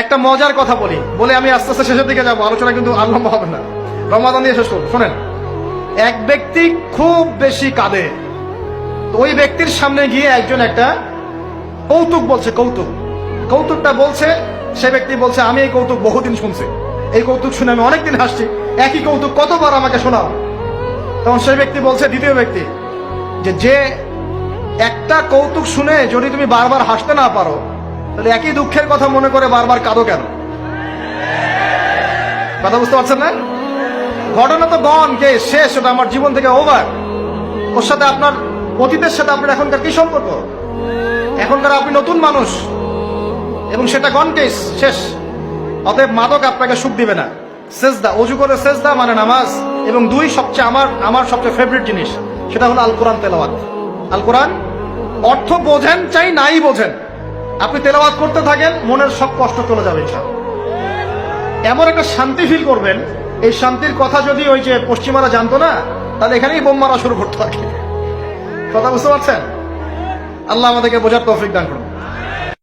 একটা মজার কথা বলে আমি আস্তে আস্তে শেষের দিকে যাবো, আলোচনা কিন্তু আর লম্বা হবে না, রমাদান দিয়ে শেষ করবো। শোনেন, এক ব্যক্তি খুব বেশি কাঁদে, তো ওই ব্যক্তির সামনে গিয়ে একজন একটা কৌতুক বলছে, কৌতুকটা বলছে, সে ব্যক্তি বলছে আমি এই কৌতুক বহুদিন শুনছি, এই কৌতুক শুনে আমি অনেকদিন হাসছি, একই কৌতুক কতবার আমাকে শোনাও। তখন সেই ব্যক্তি বলছে, দ্বিতীয় ব্যক্তি, যে একটা কৌতুক শুনে যদি তুমি বারবার হাসতে না পারো, তাহলে একই দুঃখের কথা মনে করে বারবার কাঁদো কেন? কথা বুঝতে পারছেন না? ঘটনা তো গন কে শেষ, ওটা আমার জীবন থেকে ওভার। ওর সাথে আপনার অতীতের সাথে আপনার এখনকার কি সম্পর্ক? এখনকার আপনি নতুন মানুষ এবং সেটা গন কেস শেষ। অতএব মাদক আপনাকে সুখ দিবে না। সেজদা, অজু করে সেজদা মানে নামাজ, এবং দুই সবচেয়ে আমার সবচেয়ে ফেভারিট জিনিস, সেটা হলো আল কোরআন তেলাওয়াত। আল কোরআন অর্থ বোঝেন চাই নাই বোঝেন, আপনি তেলাওয়াত করতে থাকেন, মনের সব কষ্ট চলে যাবে ইনশাআল্লাহ। এমন একটা শান্তি ফিল করবেন, এই শান্তির কথা যদি ওই যে পশ্চিমারা জানতো না, তাহলে এখানেই বোম মারা শুরু করতে থাকে। কথা বুঝতে পারছেন? আল্লাহ আমাদেরকে বোঝার তৌফিক দান করুন।